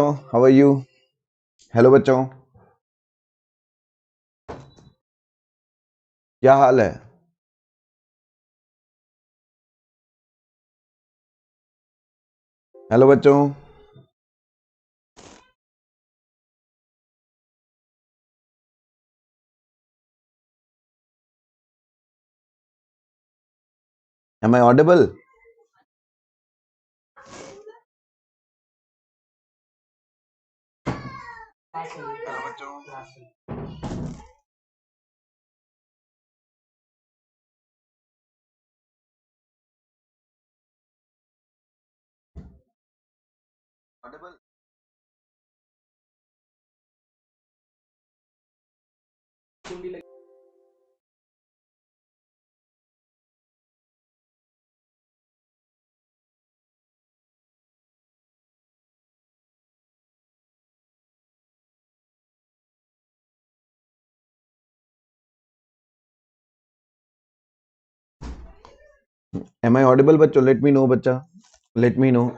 How are you? Hello बच्चों, क्या हाल है? हेलो बच्चों, am I audible? Audible? Am I audible बच्चों? लेट मी नो बच्चा, लेट मी नो।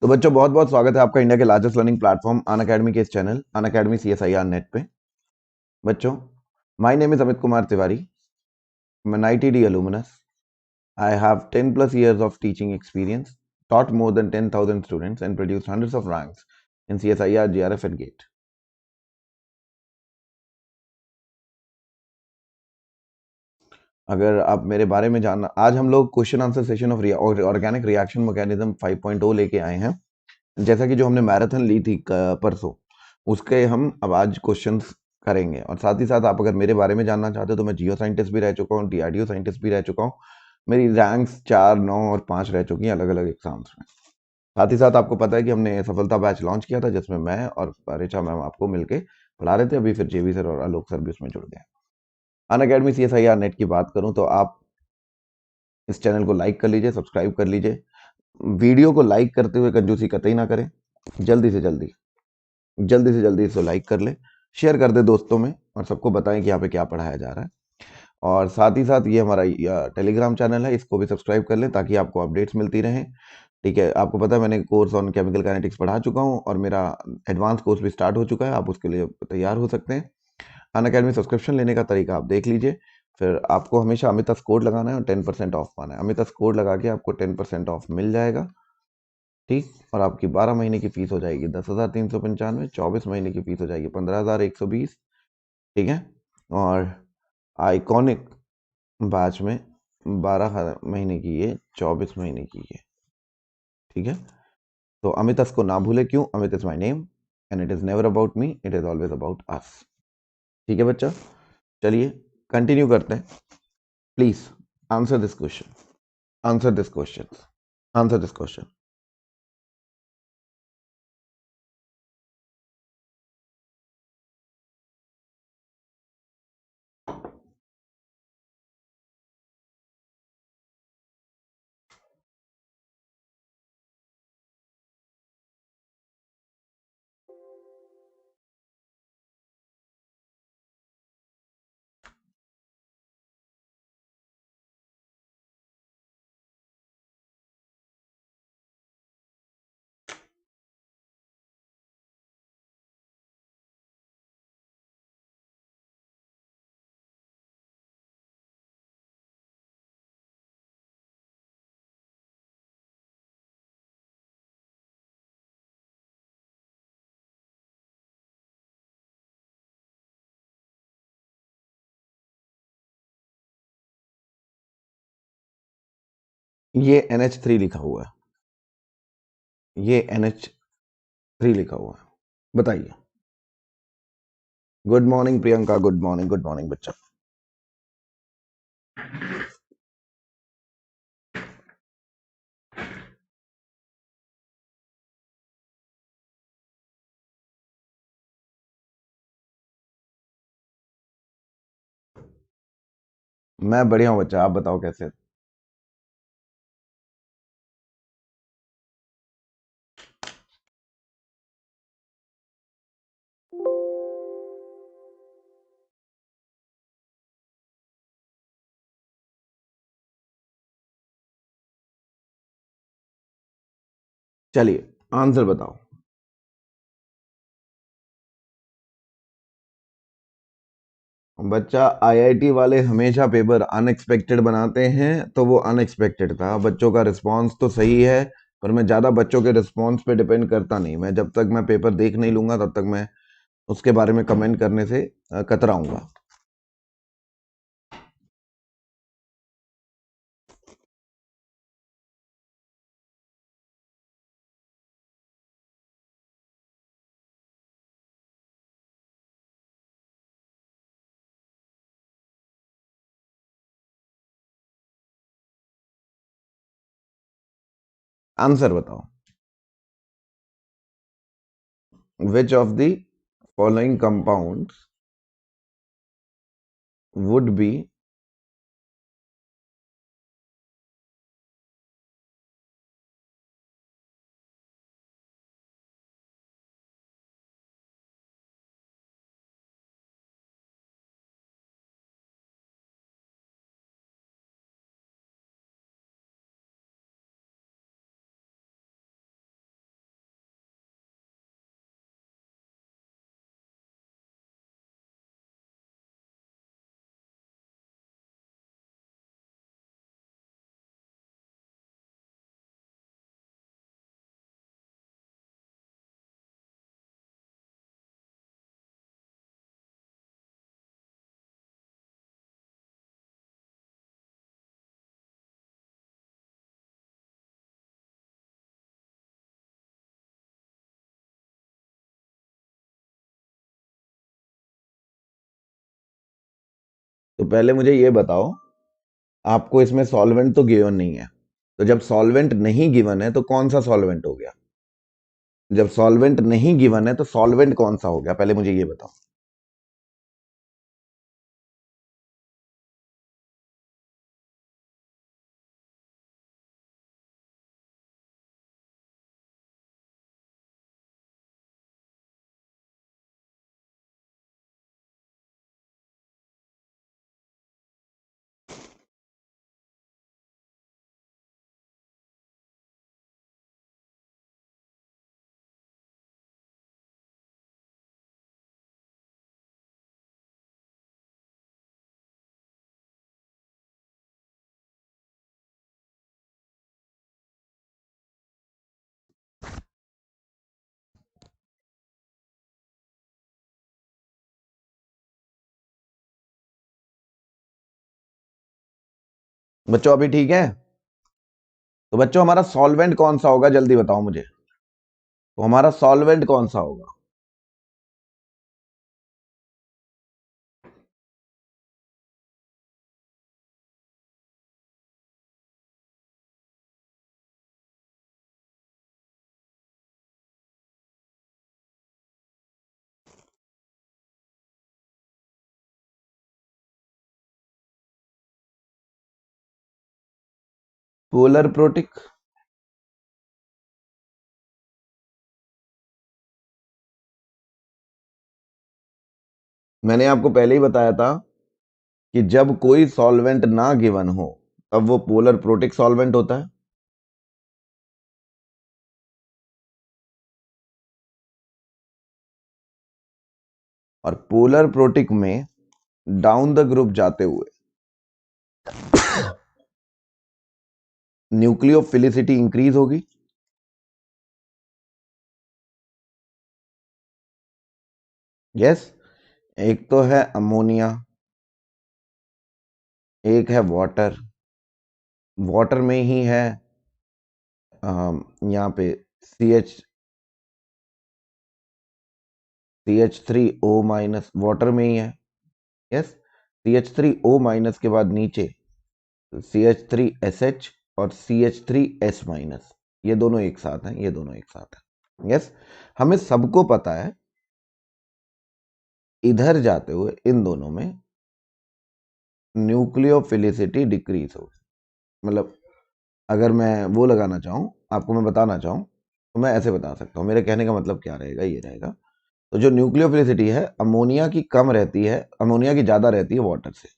तो बच्चों बहुत बहुत स्वागत है आपका इंडिया के largest learning platform Unacademy के इस चैनल अन अकेडमी CSIR नेट पे। बच्चों, my name is Amit Kumar Tiwari. मैं an ITD alumnus. I have 10 plus years of teaching experience, taught more than 10,000 students and produced hundreds of ranks in CSIR, GRF and GATE. अगर आप मेरे बारे में जानना, आज हम लोग question answer session of organic reaction mechanism 5.0 लेके आए हैं। जैसा कि जो हमने मैराथन ली थी परसों, उसके हम अब आज क्वेश्चंस करेंगे। और साथ ही साथ आप अगर मेरे बारे में जानना चाहते हो तो मैं जियो साइंटिस्ट भी रह चुका हूँ, DRDO साइंटिस्ट भी रह चुका हूँ। मेरी रैंक्स 4, 9 और 5 रह चुकी हैं अलग अलग एग्जाम्स में। साथ ही साथ आपको पता है कि हमने सफलता बैच लॉन्च किया था, जिसमें मैं और रिचा मैम आपको मिलके पढ़ा रहे थे। अभी फिर JV सर और आलोक सर भी उसमें जुड़ गए। अन अकेडमी CSIR नेट की बात करूं तो आप इस चैनल को लाइक कर लीजिए, सब्सक्राइब कर लीजिए। वीडियो को लाइक करते हुए कंजूसी कतई ना करें। जल्दी से जल्दी, जल्दी से जल्दी इसको लाइक कर ले, शेयर कर दे दोस्तों में, और सबको बताएं कि यहाँ पे क्या पढ़ाया जा रहा है। और साथ ही साथ ये हमारा टेलीग्राम चैनल है, इसको भी सब्सक्राइब कर लें ताकि आपको अपडेट्स मिलती रहें। ठीक है, आपको पता है मैंने कोर्स ऑन केमिकल काइनेटिक्स पढ़ा चुका हूँ और मेरा एडवांस कोर्स भी स्टार्ट हो चुका है। आप उसके लिए तैयार हो सकते हैं। अन अकेडमी सब्सक्रिप्शन लेने का तरीका आप देख लीजिए। फिर आपको हमेशा अमितास कोड लगाना है और 10% ऑफ पाना है। अमितास कोड लगा के आपको 10% ऑफ मिल जाएगा। ठीक, और आपकी 12 महीने की फीस हो जाएगी 10,395, 24 महीने की फीस हो जाएगी 15,120। ठीक है, और आइकॉनिक बैच में 12 महीने की ये, 24 महीने की ये। ठीक है, तो अमितास को ना भूले। क्यों? Amit is my name and it is never about me, it is always about us. ठीक है बच्चा, चलिए कंटिन्यू करते हैं। Please answer this question, answer this question, answer this question. ये NH3 लिखा हुआ है, ये NH3 लिखा हुआ है। बताइए। Good morning Priyanka, good morning बच्चा। मैं बढ़िया हूँ बच्चा, आप बताओ कैसे। चलिए आंसर बताओ। बच्चा, आईआईटी वाले हमेशा पेपर अनएक्सपेक्टेड बनाते हैं, तो वो अनएक्सपेक्टेड था। बच्चों का रिस्पांस तो सही है, पर मैं ज़्यादा बच्चों के रिस्पांस पे डिपेंड करता नहीं। मैं जब तक मैं पेपर देख नहीं लूंगा तब तक मैं उसके बारे में कमेंट करने से कतराऊंगा। आंसर बताओ। Which of the following compounds would be तो पहले मुझे ये बताओ, आपको इसमें सॉल्वेंट तो गिवन नहीं है, तो जब सॉल्वेंट नहीं गिवन है तो कौन सा सॉल्वेंट हो गया? जब सॉल्वेंट नहीं गिवन है तो सॉल्वेंट कौन सा हो गया, पहले मुझे ये बताओ। बच्चों अभी ठीक है? तो बच्चों हमारा सॉल्वेंट कौन सा होगा, जल्दी बताओ मुझे। तो हमारा सॉल्वेंट कौन सा होगा? Polar protic. मैंने आपको पहले ही बताया था कि जब कोई सॉल्वेंट ना गिवन हो तब वो पोलर प्रोटिक सॉल्वेंट होता है। और पोलर प्रोटिक में डाउन द ग्रुप जाते हुए न्यूक्लियोफिलिसिटी इंक्रीज होगी। यस। एक तो है अमोनिया, एक है वाटर, वाटर में ही है, यहाँ पे CH3O माइनस वाटर में ही है। यस, CH3O माइनस के बाद नीचे CH3SH और CH3S माइनस, ये दोनों एक साथ हैं, ये दोनों एक साथ हैं। यस, हमें सबको पता है इधर जाते हुए इन दोनों में न्यूक्लियोफिलिसिटी डिक्रीज हो। मतलब अगर मैं वो लगाना चाहूँ, आपको मैं बताना चाहूँ, तो मैं ऐसे बता सकता हूँ। मेरे कहने का मतलब क्या रहेगा, ये रहेगा। तो जो न्यूक्लियोफिलिसिटी है, अमोनिया की कम रहती है, अमोनिया की ज्यादा रहती है वाटर से।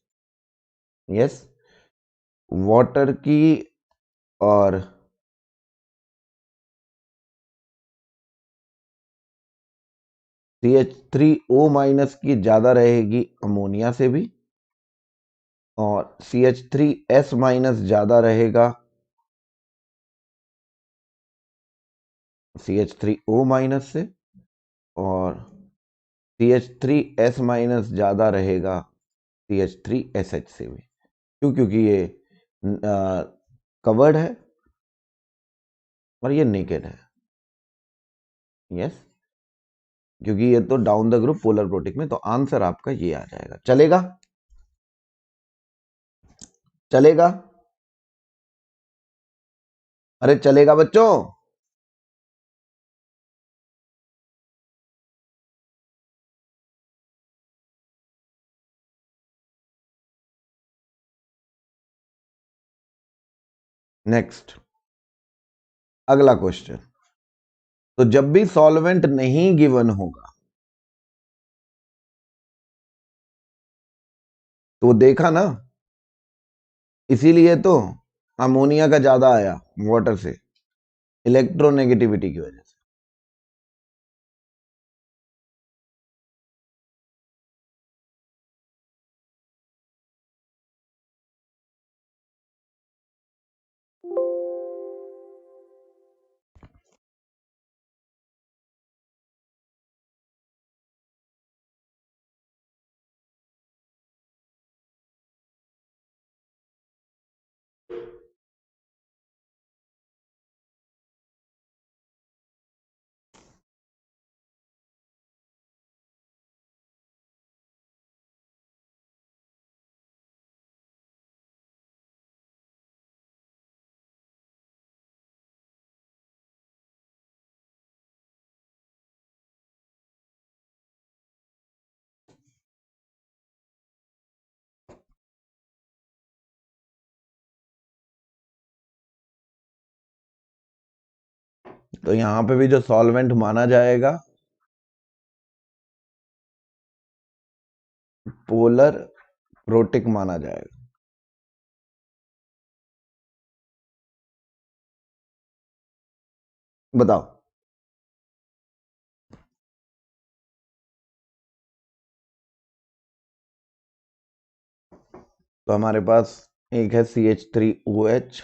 यस, वाटर की और CH3O माइनस की ज्यादा रहेगी अमोनिया से भी, और CH3S माइनस ज्यादा रहेगा CH3O माइनस से, और CH3S माइनस ज्यादा रहेगा CH3SH से भी। क्यों? क्योंकि ये कवर्ड है और ये नेकेड है। यस, क्योंकि ये तो down the group polar protic में, तो आंसर आपका ये आ जाएगा। चलेगा? चलेगा? अरे चलेगा बच्चों? नेक्स्ट, अगला क्वेश्चन। तो जब भी सॉल्वेंट नहीं गिवन होगा, तो वो देखा ना, इसीलिए तो अमोनिया का ज्यादा आया वाटर से, इलेक्ट्रोनेगेटिविटी की वजह से। तो यहां पे भी जो सॉल्वेंट माना जाएगा, पोलर प्रोटिक माना जाएगा। बताओ। तो हमारे पास एक है CH3OH,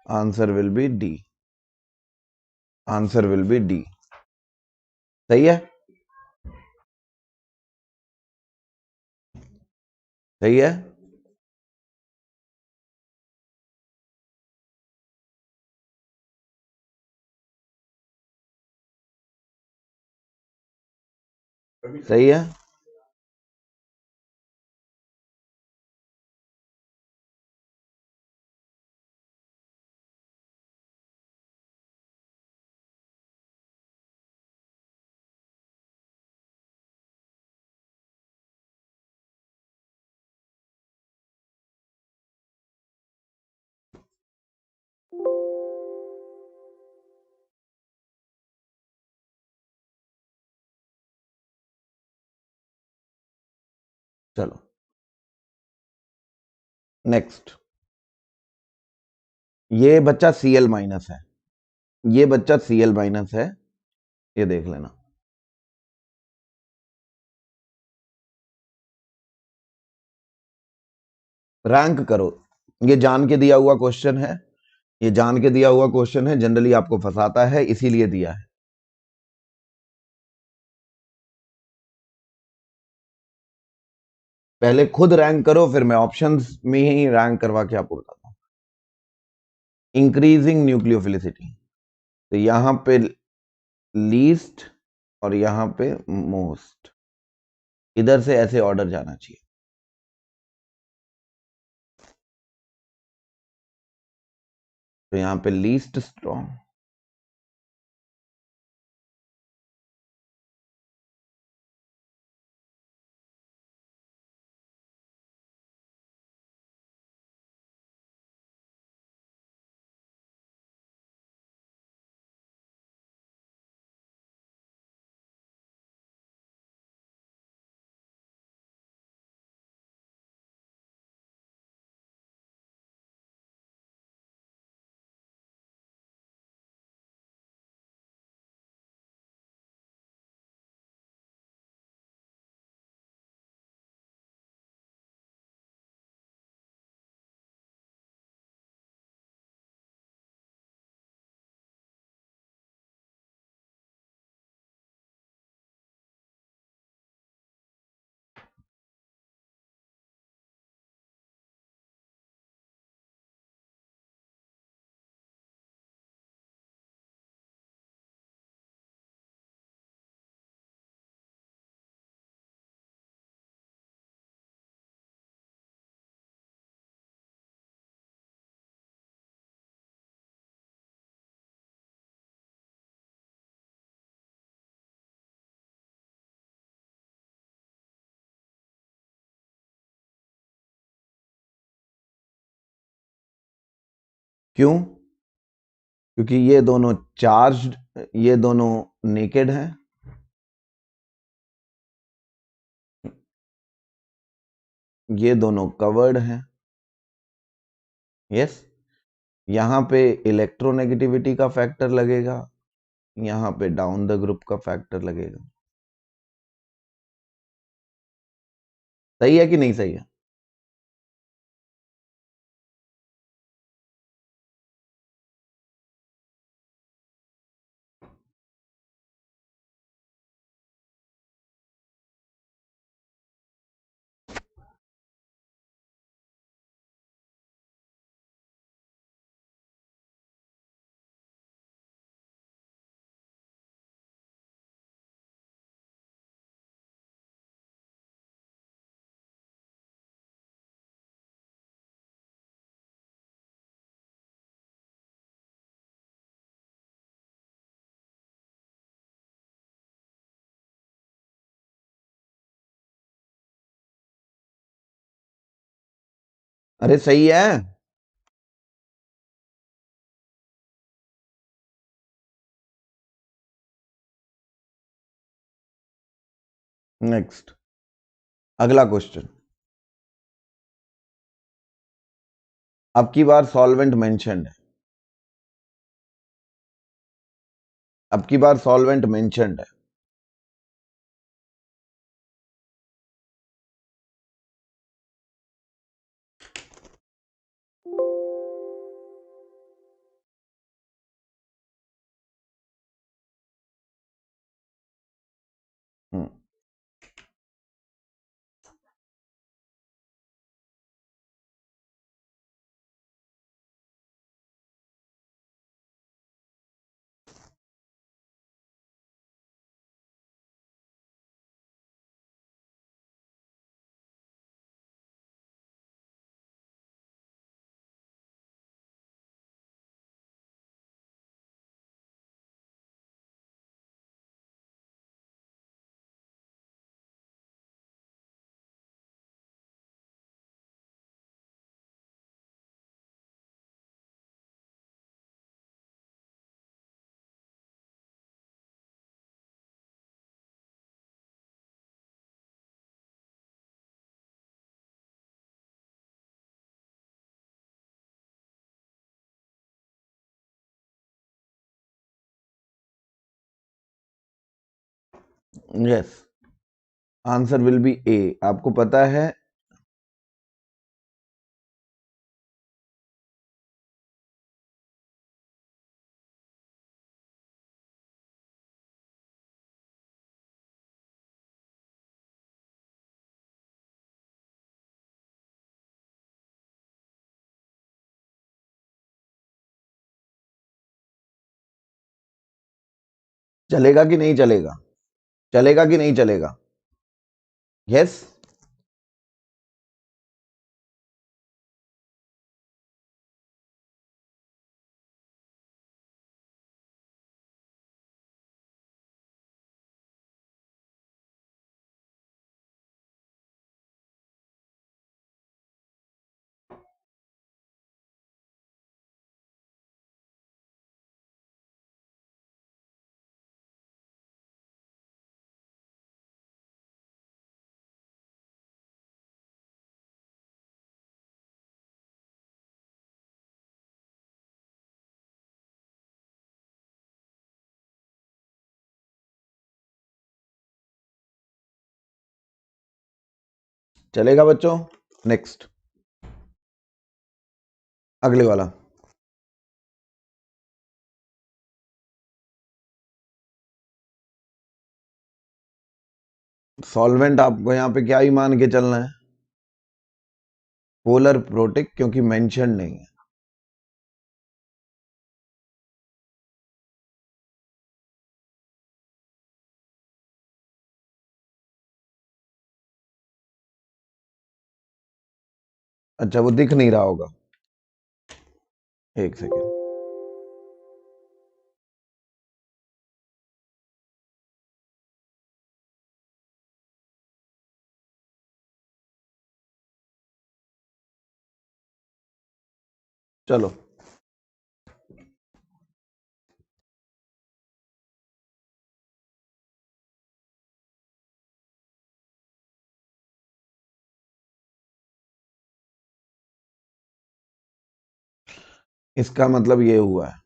answer will be D. Answer will be D. सही है? सही है? सही है? चलो। नेक्स्ट, ये बच्चा Cl माइनस है, ये बच्चा Cl माइनस है, ये देख लेना। रैंक करो, ये जान के दिया हुआ क्वेश्चन है, ये जान के दिया हुआ क्वेश्चन है, जनरली आपको फंसाता है इसीलिए दिया है। पहले खुद रैंक करो, फिर मैं ऑप्शंस में ही रैंक करवा के आपको बताता हूं। इंक्रीजिंग न्यूक्लियोफिलिसिटी, तो यहां पे लीस्ट और यहां पे मोस्ट, इधर से ऐसे ऑर्डर जाना चाहिए। तो यहां पे लीस्ट स्ट्रॉन्ग, क्यों? क्योंकि ये दोनों चार्ज्ड, ये दोनों नेकेड हैं, ये दोनों कवर्ड हैं। यस, यहां पे इलेक्ट्रोनेगेटिविटी का फैक्टर लगेगा, यहां पे डाउन द ग्रुप का फैक्टर लगेगा। सही है कि नहीं सही है? अरे सही है। नेक्स्ट, अगला क्वेश्चन। अब की बार सॉल्वेंट मेंशन्ड है, अब की बार सॉल्वेंट मेंशन्ड है। हम्म, यस, आंसर विल बी ए। आपको पता है चलेगा कि नहीं चलेगा? चलेगा कि नहीं चलेगा? यस। चलेगा बच्चों? नेक्स्ट, अगले वाला। सॉल्वेंट आपको यहाँ पे क्या ही मान के चलना है? पोलर प्रोटिक, क्योंकि मेंशन नहीं है। अच्छा, वो दिख नहीं रहा होगा। एक सेकेंड। चलो, इसका मतलब ये हुआ है,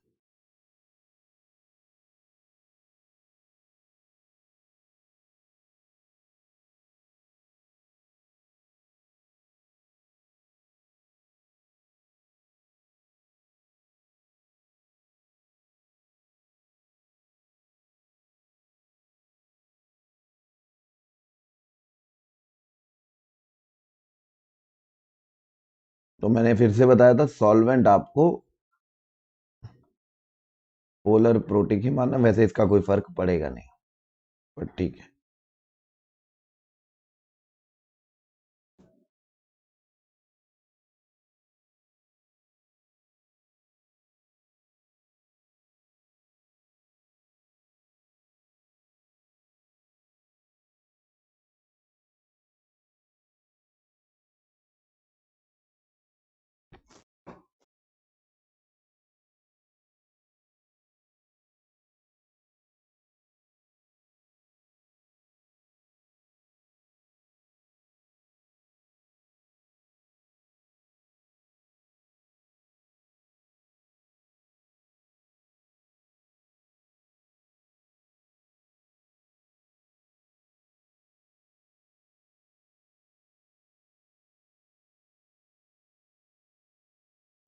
तो मैंने फिर से बताया था सॉल्वेंट आपको पोलर प्रोटिक ही मानना। वैसे इसका कोई फर्क पड़ेगा नहीं, पर ठीक है।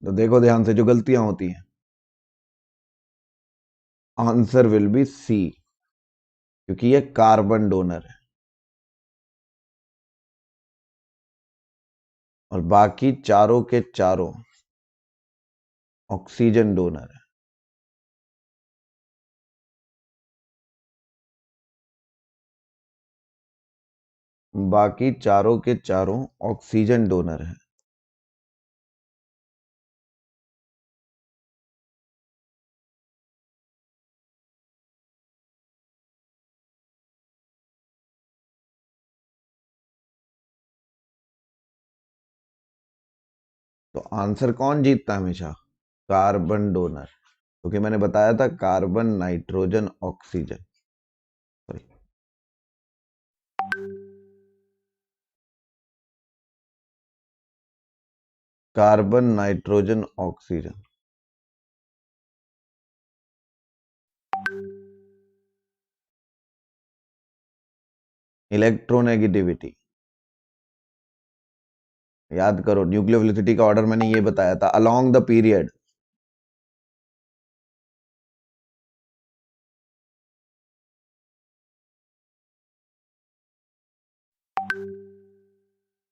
तो देखो ध्यान से, जो गलतियां होती हैं, आंसर विल बी सी, क्योंकि ये कार्बन डोनर है और बाकी चारों के चारों ऑक्सीजन डोनर है। बाकी चारों के चारों ऑक्सीजन डोनर है। तो आंसर कौन जीतता है हमेशा? कार्बन डोनर, क्योंकि मैंने बताया था carbon nitrogen oxygen, sorry, carbon nitrogen oxygen. Electronegativity. याद करो न्यूक्लियोफिलिसिटी का ऑर्डर मैंने ये बताया था, अलोंग द पीरियड।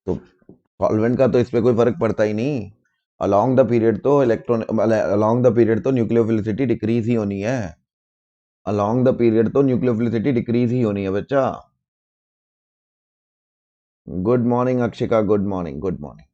तो सॉल्वेंट का तो इस पे कोई फर्क पड़ता ही नहीं। अलोंग द पीरियड तो अलोंग द पीरियड तो न्यूक्लियोफिलिसिटी डिक्रीज ही होनी है। अलोंग द पीरियड तो न्यूक्लियोफिलिसिटी डिक्रीज ही होनी है बच्चा। Good morning Akshika, good morning, good morning.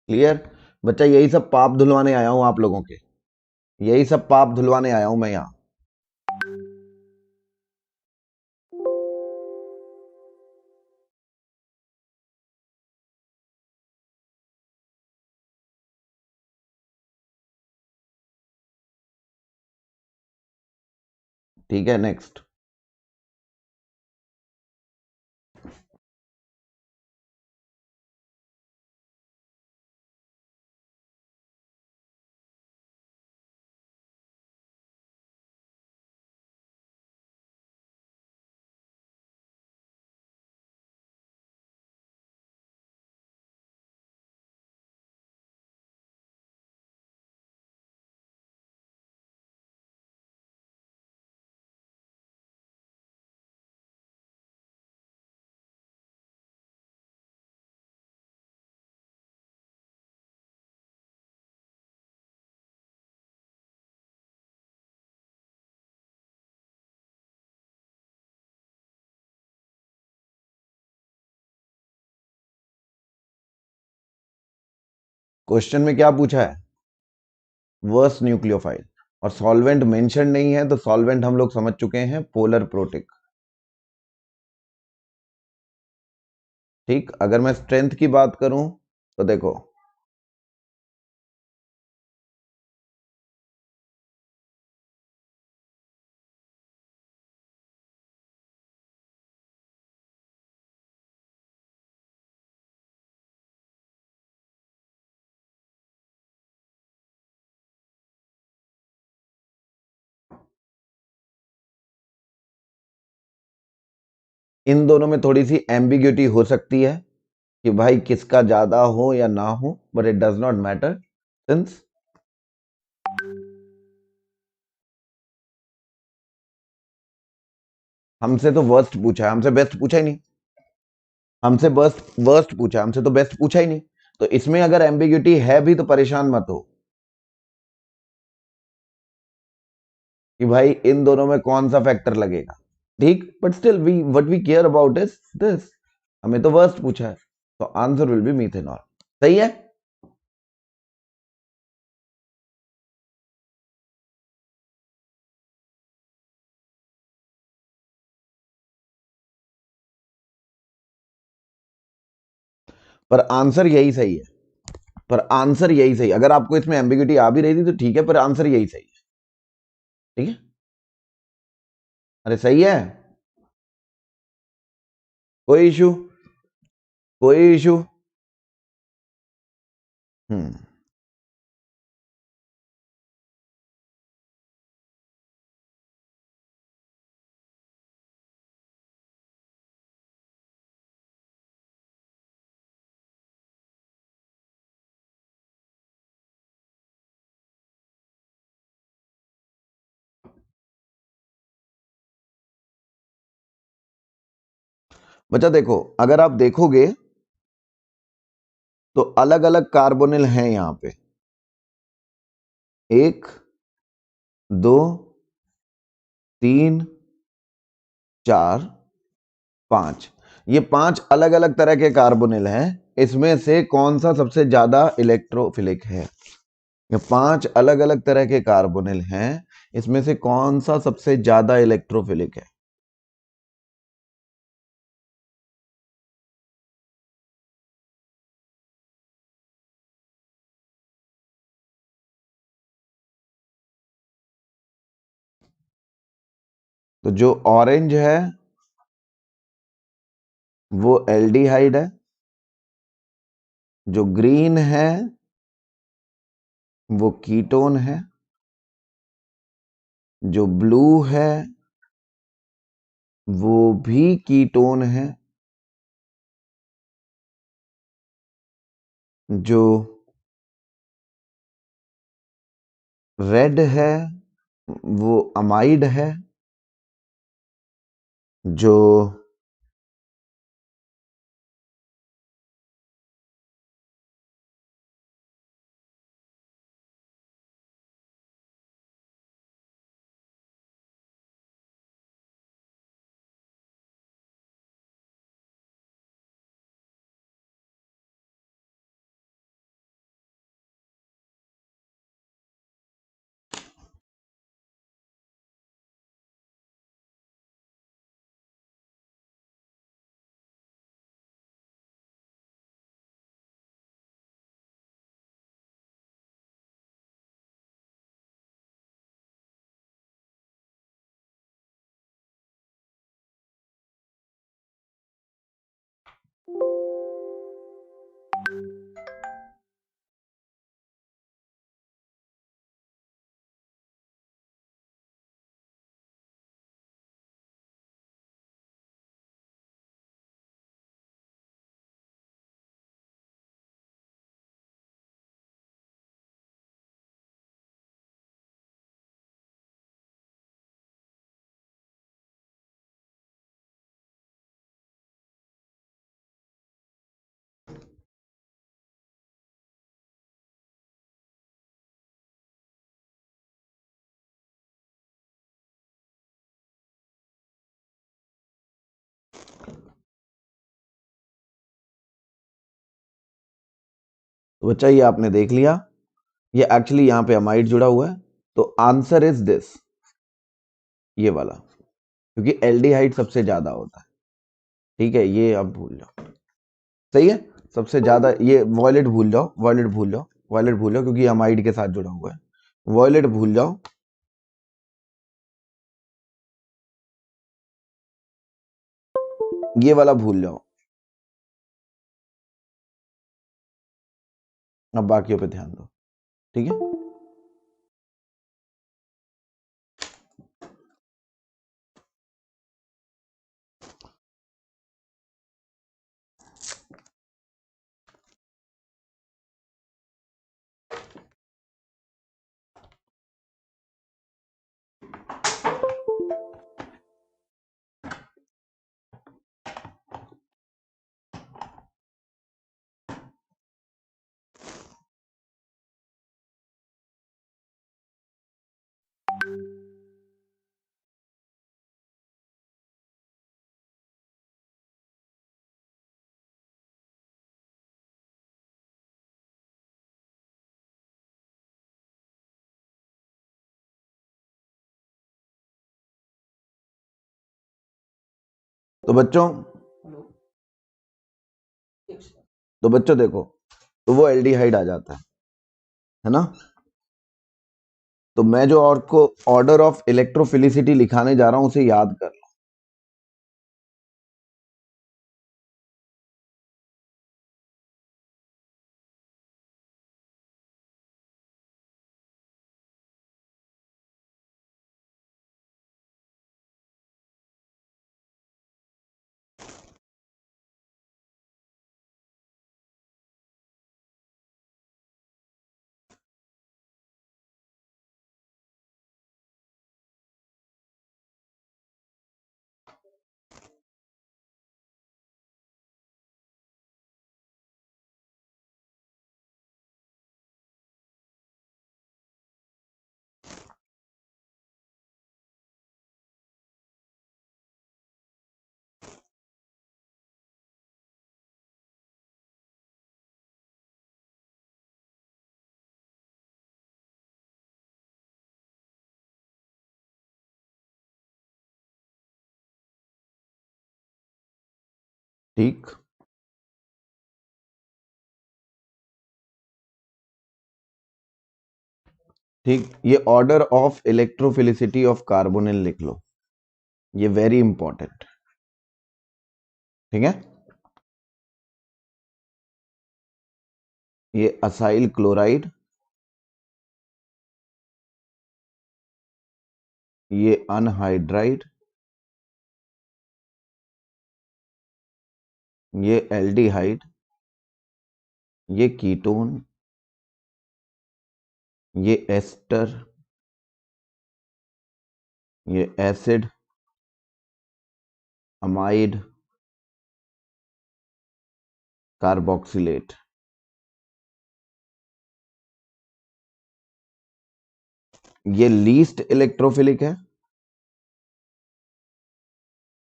Clear बच्चा, यही सब पाप धुलवाने आया हूं आप लोगों के, यही सब पाप धुलवाने आया हूं मैं यहाँ। ठीक है, नेक्स्ट। क्वेश्चन में क्या पूछा है? Worse nucleophile. और सॉल्वेंट मेंशन नहीं है, तो सॉल्वेंट हम लोग समझ चुके हैं, पोलर प्रोटिक। ठीक, अगर मैं स्ट्रेंथ की बात करूं तो देखो, इन दोनों में थोड़ी सी एम्बिग्यूटी हो सकती है कि भाई किसका ज्यादा हो या ना हो, but it does not matter since हमसे तो वर्स्ट पूछा है, हमसे बेस्ट पूछा ही नहीं। हमसे वर्स्ट वर्स्ट पूछा, हमसे तो बेस्ट पूछा ही नहीं। तो इसमें अगर एम्बिग्यूटी है भी तो परेशान मत हो कि भाई इन दोनों में कौन सा फैक्टर लगेगा। ठीक, but still we what we care about is this. हमें तो वर्स्ट पूछा है, तो आंसर विल बी मीथेनॉल। सही है। पर आंसर यही सही है। पर आंसर यही सही। अगर आपको इसमें एम्बिग्यूटी आ भी रही थी तो ठीक है, पर आंसर यही सही है। ठीक है, अरे सही है, कोई इशू, कोई इशू। हम्म, बच्चा देखो, अगर आप देखोगे तो अलग अलग कार्बोनिल हैं यहां पे, 1 2 3 4 5। ये 5 अलग अलग तरह के कार्बोनिल हैं। इसमें से कौन सा सबसे ज्यादा इलेक्ट्रोफिलिक है? ये 5 अलग अलग तरह के कार्बोनिल हैं, इसमें से कौन सा सबसे ज्यादा इलेक्ट्रोफिलिक है? तो जो ऑरेंज है वो एल्डिहाइड है, जो ग्रीन है वो कीटोन है, जो ब्लू है वो भी कीटोन है, जो रेड है वो अमाइड है, जो तो बच्चा ये आपने देख लिया, ये एक्चुअली यहां पे अमाइड जुड़ा हुआ है। तो आंसर इज दिस, ये वाला, क्योंकि एल्डिहाइड सबसे ज्यादा होता है। ठीक है, ये अब भूल जाओ। सही है, सबसे ज्यादा ये वॉयलेट भूल जाओ, वॉयलेट भूल जाओ, वॉयलेट भूल जाओ, क्योंकि अमाइड के साथ जुड़ा हुआ है। वॉयलेट भूल जाओ, ये वाला भूल जाओ। अब बाकियों पे ध्यान दो। ठीक है, तो बच्चों, तो बच्चों देखो, तो वो एल्डिहाइड आ जाता है ना। तो मैं जो आपको ऑर्डर ऑफ इलेक्ट्रोफिलिसिटी लिखाने जा रहा हूं उसे याद कर लो। ठीक। ठीक, ये order of electrophilicity of carbonyl लिख लो, ये वेरी इंपॉर्टेंट। ठीक है। ये असाइल क्लोराइड, ये अनहाइड्राइड, ये एल्डिहाइड, ये कीटोन, ये एस्टर, ये एसिड, अमाइड, कार्बोक्सिलेट। ये लीस्ट इलेक्ट्रोफिलिक है।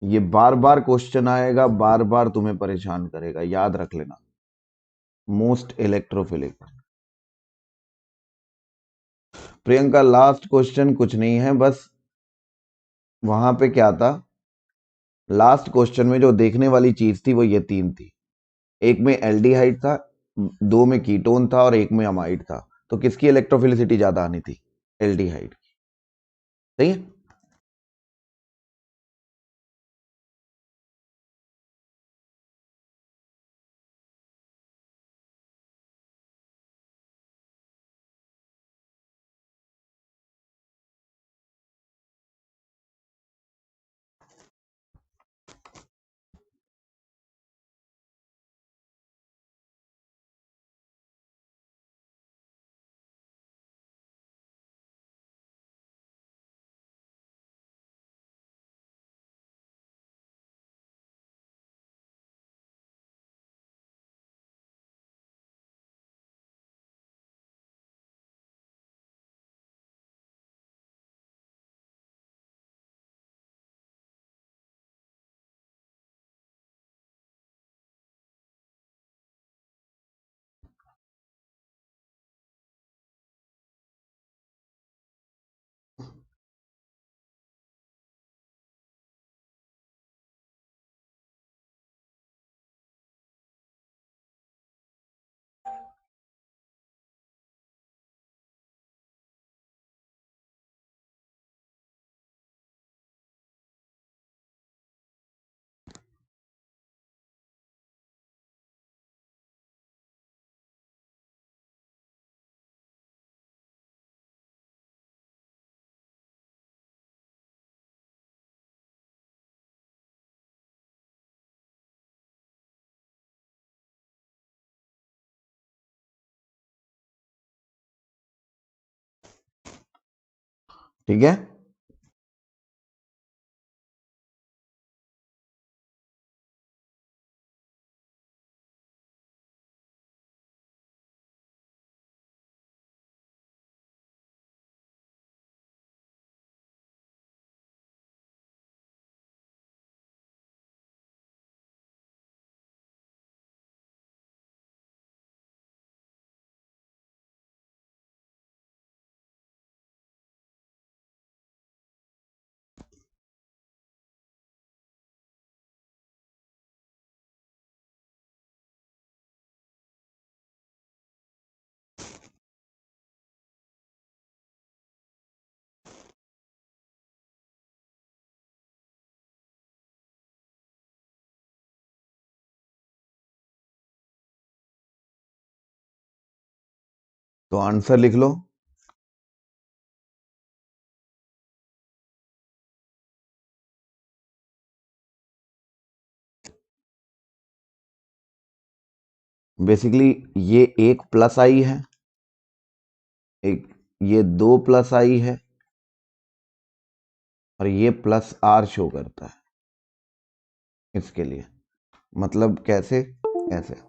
ये बार बार क्वेश्चन आएगा, बार बार तुम्हें परेशान करेगा, याद रख लेना। Most electrophilic. Priyanka last question कुछ नहीं है, बस वहां पे क्या था, लास्ट क्वेश्चन में जो देखने वाली चीज थी वो ये तीन थी। एक में एल्डिहाइड था, दो में कीटोन था और एक में अमाइड था। तो किसकी इलेक्ट्रोफिलिसिटी ज्यादा आनी थी? एल्डिहाइड की। सही है। ठीक है। तो आंसर लिख लो। बेसिकली ये एक प्लस आई है, एक ये दो प्लस आई है, और ये प्लस आर शो करता है इसके लिए। मतलब कैसे? ऐसे।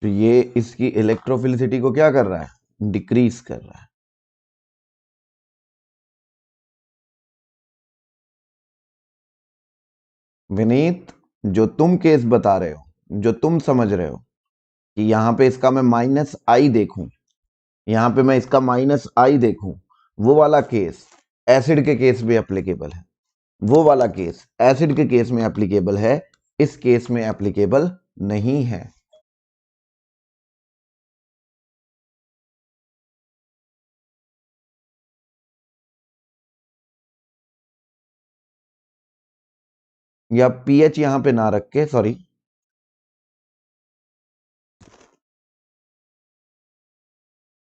तो ये इसकी इलेक्ट्रोफिलिसिटी को क्या कर रहा है? डिक्रीज कर रहा है। विनीत, जो तुम केस बता रहे हो, जो तुम समझ रहे हो कि यहां पे इसका मैं माइनस आई देखूं, यहां पे मैं इसका माइनस आई देखूं, वो वाला केस एसिड के केस में एप्लीकेबल है। वो वाला केस एसिड के केस में एप्लीकेबल है, इस केस में एप्लीकेबल नहीं है। या पीएच यहां पे ना रख के, सॉरी,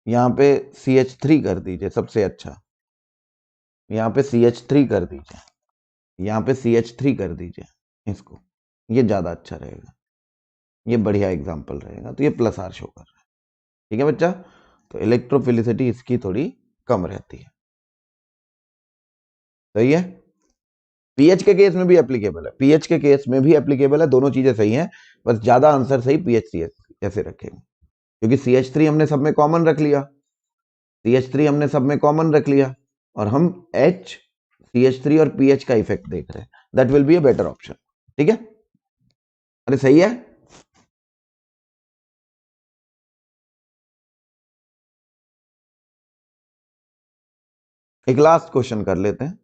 यहां पे CH3 कर दीजिए, सबसे अच्छा। यहां पे CH3 कर दीजिए, यहां पे CH3 कर दीजिए इसको, ये ज्यादा अच्छा रहेगा, ये बढ़िया एग्जाम्पल रहेगा। तो ये प्लस आर शो कर रहा है, ठीक है बच्चा। तो इलेक्ट्रोफिलिसिटी इसकी थोड़ी कम रहती है, सही है। पीएच के केस में भी एप्लीकेबल है, पीएच के केस में भी एप्लीकेबल है, दोनों चीजें सही हैं, बस ज्यादा आंसर सही पीएच सी ऐसे रखेंगे, क्योंकि CH3 हमने सब में कॉमन रख लिया, CH3 हमने सब में कॉमन रख लिया, और हम H, CH3 और पीएच का इफेक्ट देख रहे हैं। That will be a better option, ठीक है। अरे सही है। एक लास्ट क्वेश्चन कर लेते हैं।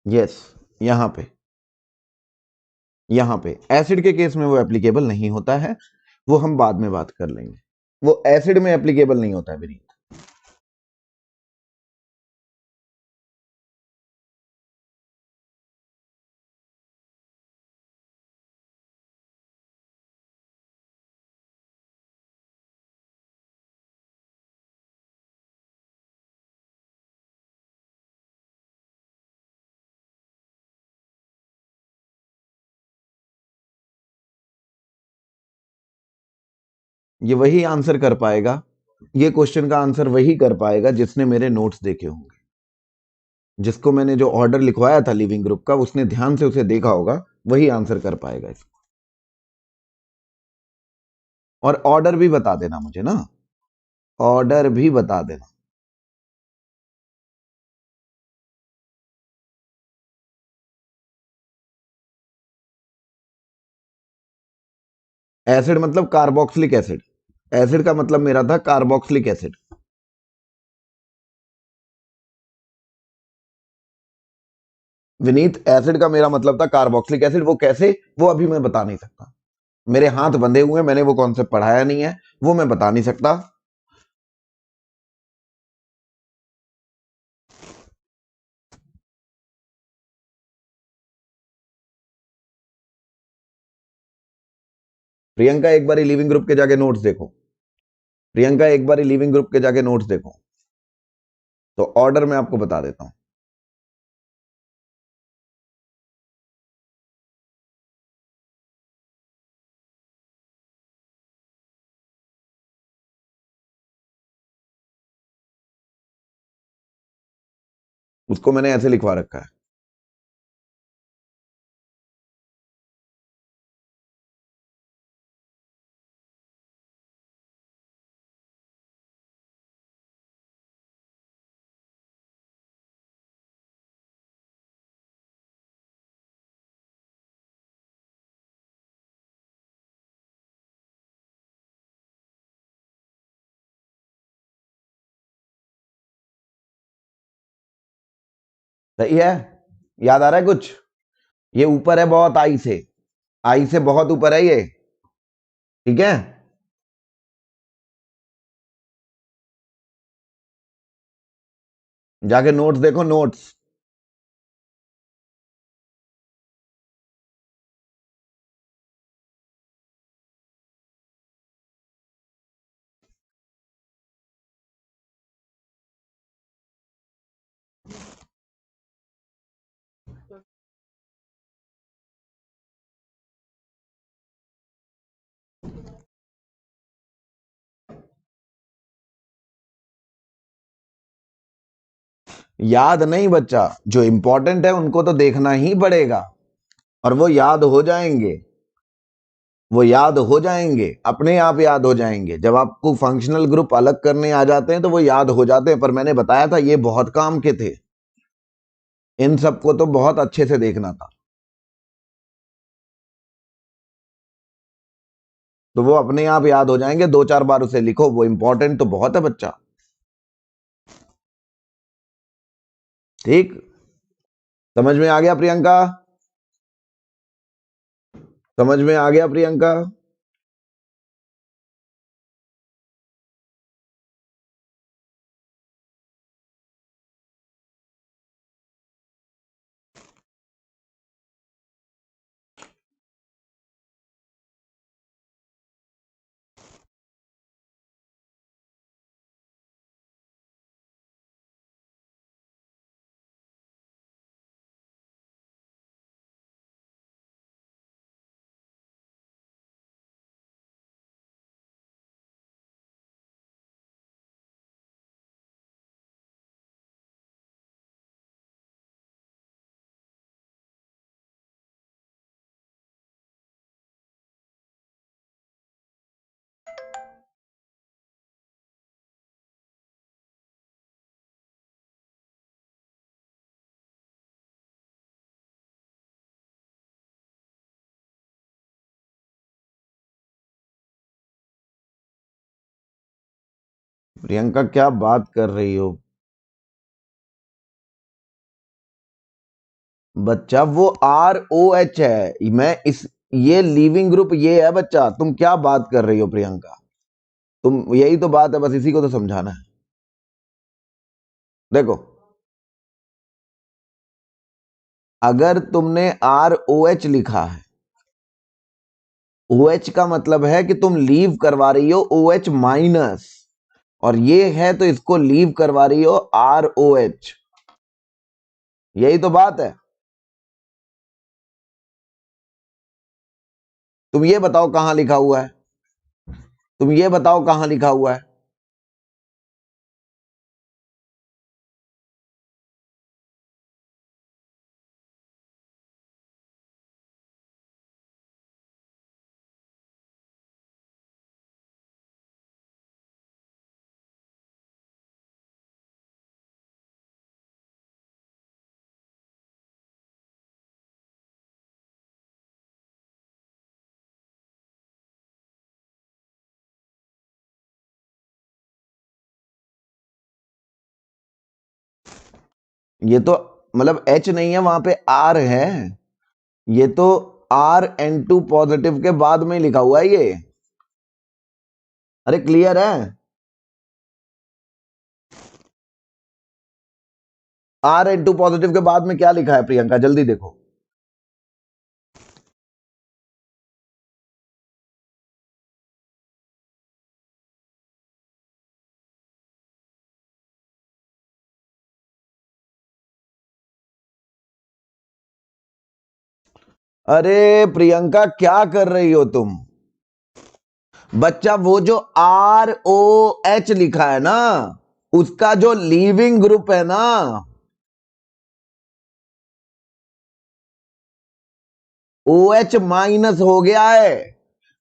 यस, यहां पे एसिड के केस में वो एप्लीकेबल नहीं होता है, वो हम बाद में बात कर लेंगे। वो एसिड में एप्लीकेबल नहीं होता है विनीत। ये वही आंसर कर पाएगा, ये क्वेश्चन का आंसर वही कर पाएगा जिसने मेरे नोट्स देखे होंगे, जिसको मैंने जो ऑर्डर लिखवाया था लिविंग ग्रुप का, उसने ध्यान से उसे देखा होगा, वही आंसर कर पाएगा इसको। और ऑर्डर भी बता देना मुझे ना, ऑर्डर भी बता देना। एसिड मतलब कार्बोक्सिलिक एसिड, एसिड का मतलब मेरा था कार्बोक्सिलिक एसिड। विनीत, एसिड का मेरा मतलब था कार्बोक्सिलिक एसिड, वो कैसे, वो अभी मैं बता नहीं सकता, मेरे हाथ बंधे हुए हैं, मैंने वो कॉन्सेप्ट पढ़ाया नहीं है, वो मैं बता नहीं सकता। प्रियंका एक बार लिविंग ग्रुप के जाके नोट्स देखो। प्रियंका एक बार लिविंग ग्रुप के जाके नोट्स देखो। तो ऑर्डर में आपको बता देता हूं। उसको मैंने ऐसे लिखवा रखा है। सही है? याद आ रहा है कुछ? ये ऊपर है बहुत, आई से बहुत ऊपर है ये। ठीक है, जाके नोट्स देखो, नोट्स। याद नहीं बच्चा, जो इंपॉर्टेंट है उनको तो देखना ही पड़ेगा, और वो याद हो जाएंगे। वो याद हो जाएंगे, अपने आप याद हो जाएंगे। जब आपको फंक्शनल ग्रुप अलग करने आ जाते हैं तो वो याद हो जाते हैं। पर मैंने बताया था ये बहुत काम के थे, इन सबको तो बहुत अच्छे से देखना था। तो वो अपने आप याद हो जाएंगे, दो चार बार उसे लिखो, वो इंपॉर्टेंट तो बहुत है बच्चा। ठीक, समझ में आ गया प्रियंका? समझ में आ गया प्रियंका? प्रियंका क्या बात कर रही हो बच्चा? वो ROH है। मैं इस ये लिविंग ग्रुप ये है बच्चा। तुम क्या बात कर रही हो प्रियंका? तुम, यही तो बात है, बस इसी को तो समझाना है। देखो, अगर तुमने ROH लिखा है, OH का मतलब है कि तुम लीव करवा रही हो OH माइनस, और ये है तो इसको लीव करवा रही हो ROH। यही तो बात है। तुम ये बताओ कहां लिखा हुआ है? तुम ये बताओ कहां लिखा हुआ है? ये तो मतलब H नहीं है, वहां पे R है। ये तो RN2 पॉजिटिव के बाद में लिखा हुआ है ये। अरे क्लियर है? RN2 पॉजिटिव के बाद में क्या लिखा है प्रियंका, जल्दी देखो। अरे प्रियंका क्या कर रही हो तुम? बच्चा वो जो ROH लिखा है ना, उसका जो लीविंग ग्रुप है ना, OH माइनस हो गया है।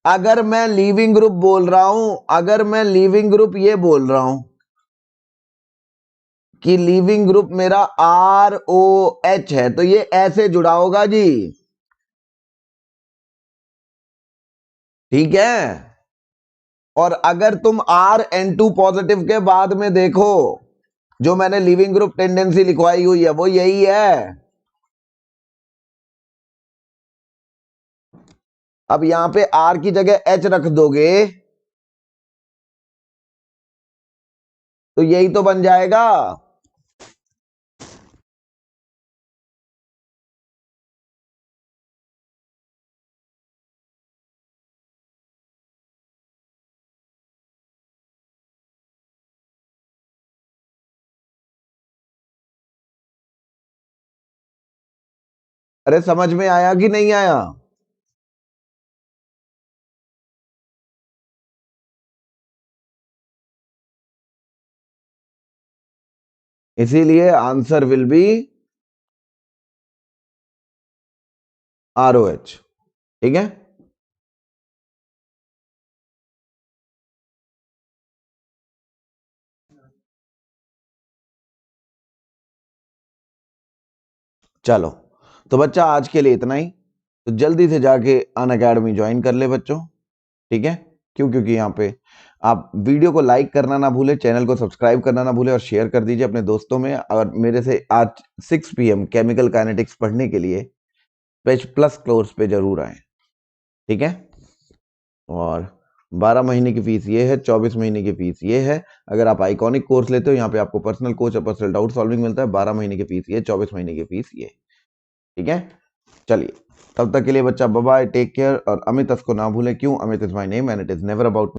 अगर मैं लीविंग ग्रुप बोल रहा हूं, अगर मैं लीविंग ग्रुप ये बोल रहा हूं कि लीविंग ग्रुप मेरा ROH है, तो ये ऐसे जुड़ा होगा जी। ठीक है। और अगर तुम RN2 पॉजिटिव के बाद में देखो, जो मैंने लिविंग ग्रुप टेंडेंसी लिखवाई हुई है वो यही है। अब यहां पे R की जगह H रख दोगे तो यही तो बन जाएगा। अरे समझ में आया कि नहीं आया? इसीलिए आंसर विल बी ROH। ठीक है। चलो, तो बच्चा आज के लिए इतना ही। तो जल्दी से जाके अनअकैडमी ज्वाइन कर ले बच्चों। ठीक है। क्यों? क्योंकि यहाँ पे आप वीडियो को लाइक करना ना भूले, चैनल को सब्सक्राइब करना ना भूले और शेयर कर दीजिए अपने दोस्तों में। और मेरे से आज 6 PM केमिकल काइनेटिक्स पढ़ने के लिए पेज प्लस कोर्स पे जरूर आए। ठीक है। और 12 महीने की फीस ये है, 24 महीने की फीस ये है। अगर आप आइकॉनिक कोर्स लेते हो, यहाँ पे आपको पर्सनल कोच और पर्सनल डाउट सॉल्विंग मिलता है। 12 महीने की फीस ये, 24 महीने की फीस ये। ठीक है। चलिए, तब तक के लिए बच्चा बाय बाय, टेक केयर। और अमित को ना भूले। क्यों? Amit is my name and it is never about